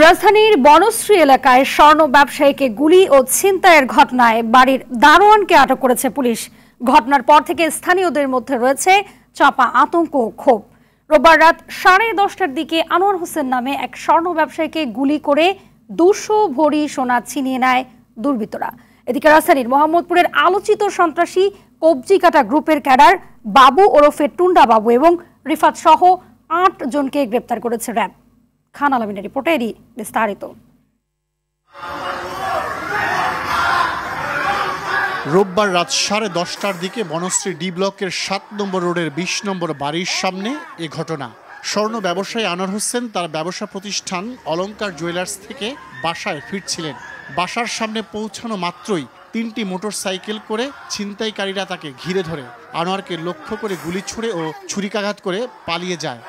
রাজধানীর বনশ্রী এলাকায় স্বর্ণ ব্যবসায়ীকে গুলি ও ছিনতাইয়ের ঘটনায় বাড়ির দারোয়ানকে আটক করেছে পুলিশ। ঘটনার পর থেকে স্থানীয়দের মধ্যে রয়েছে চাপা আতঙ্ক ও ক্ষোভ। রোববার রাত 10:30টার দিকে আনোয়ার হোসেন নামে এক স্বর্ণ ব্যবসায়ীকে গুলি করে 200 ভরি সোনা ছিনিয়ে নেয় দুর্বৃত্তরা। এদিকে রাজধানীর মোহাম্মদপুরের আলোচিত সন্ত্রাসী কবজিকাটা গ্রুপের ক্যাডার বাবু ওরফে টুন্ডা বাবু এবং রিফাত সহ 8 জনকে গ্রেপ্তার করেছে র্যাব। খান আলমিনের রিপোর্টেরই বিস্তারিত। রোববার রাত 10:30টার দিকে বনশ্রী ডি ব্লকের 7 নম্বর রোডের 20 নম্বর বাড়ির সামনে এ ঘটনা। স্বর্ণ ব্যবসায়ী আনোয়ার হোসেন তার ব্যবসা প্রতিষ্ঠান অলংকার জুয়েলার্স থেকে বাসায় ফিরছিলেন। বাসার সামনে পৌঁছানো মাত্রই 3টি মোটরসাইকেল করে ছিনতাইকারীরা তাকে ঘিরে ধরে আনোয়ারকে লক্ষ্য করে গুলি ছুড়ে ও ছুরিকাঘাত করে পালিয়ে যায়।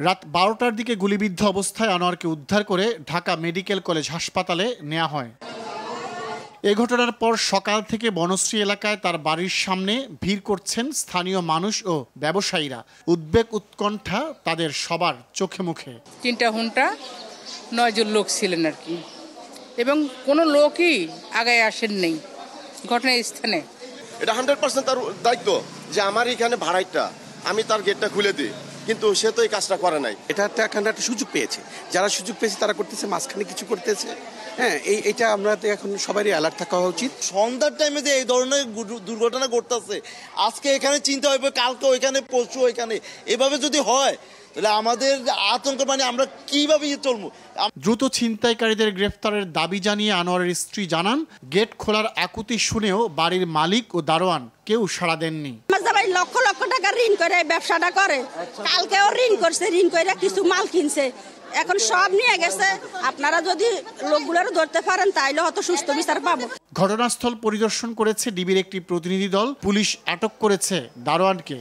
রাত 12টার দিকে গুলিবিদ্ধ অবস্থায় আনোয়ারকে উদ্ধার করে ঢাকা মেডিকেল কলেজ হাসপাতালে নেওয়া হয়। এ ঘটনার পর সকাল থেকে বনশ্রী এলাকায় তার বাড়ির সামনে ভিড় করছেন স্থানীয় মানুষ ও ব্যবসায়ীরা। উদ্বেগ উৎকণ্ঠা তাদের সবার চোখে মুখে। 3টা হুন্টা 9 জন লোক ছিলেন আর কি, এবং কোনো লোকই আগায় আসেন নেই ঘটনাস্থলে। এটা 100% তার দায়িত্ব যে আমার এখানে ভাড়াইটা আমি তার গেটটা খুলে দিই, কিন্তু সে তো এই কাজটা করে নাই। এটা একটা সুযোগ পেয়েছে, যারা সুযোগ পেয়েছে তারা করতেছে, মাঝখানে কিছু করতেছে। হ্যাঁ, এটা আমরা এখন সবারই অ্যালার্ট থাকা উচিত। সন্ধ্যার টাইমে যে এই ধরনের দুর্ঘটনা ঘটতেছে, আজকে এখানে চিন্তা হবে, কালকে ওইখানে, পরশু ওইখানে, এভাবে যদি হয় তাহলে আমাদের আতঙ্ক, মানে আমরা কিভাবে চলবো। দ্রুত ছিনতাইকারীদের গ্রেফতারের দাবি জানিয়ে আনোয়ারের স্ত্রী জানান, গেট খোলার আকুতি শুনেও বাড়ির মালিক ও দারোয়ান কেউ সাড়া দেননি। লক্ষ লক্ষ টাকা ঋণ করে ব্যবসাটা করে, কালকেও ঋণ করছে, ঋণ করে কিছু মাল কিনছে, এখন সব নিয়ে গেছে। আপনারা যদি লোকগুলোর ধরতে পারেন তাইলে হয়তো সুস্থ বিচার পাবো। ঘটনাস্থল পরিদর্শন করেছে ডিবির একটি প্রতিনিধি দল। পুলিশ আটক করেছে দারোয়ানকে।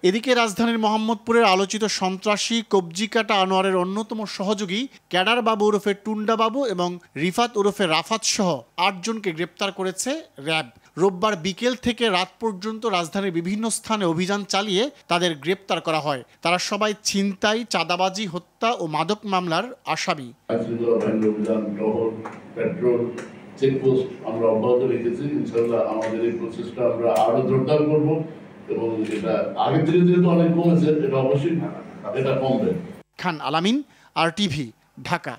এদিকে রাজধানীর মোহাম্মদপুরের আলোচিত সন্ত্রাসী কবজিকাটা আনোয়ারের অন্যতম সহযোগী ক্যাডার বাবু ওরফে টুন্ডা বাবু এবং রিফাত ওরফে রাফাত সহ 8 জনকে গ্রেপ্তার করেছে র্যাব। রোববার বিকেল থেকে রাত পর্যন্ত রাজধানীর বিভিন্ন স্থানে অভিযান চালিয়ে তাদের গ্রেপ্তার করা হয়। তারা সবাই ছিনতাই, চাঁদাবাজি, হত্যা ও মাদক মামলার আসামি। চেকপোস্ট আমরা অব্যাহত রেখেছি। ইনশাআল্লাহ আমাদের এই প্রচেষ্টা আমরা আরো জোরদার করব এবং এটা আগের থেকে যেহেতু অনেক কমেছে, এটা অবশ্যই এটা কমবে। খান আলামিন, RTV, ঢাকা।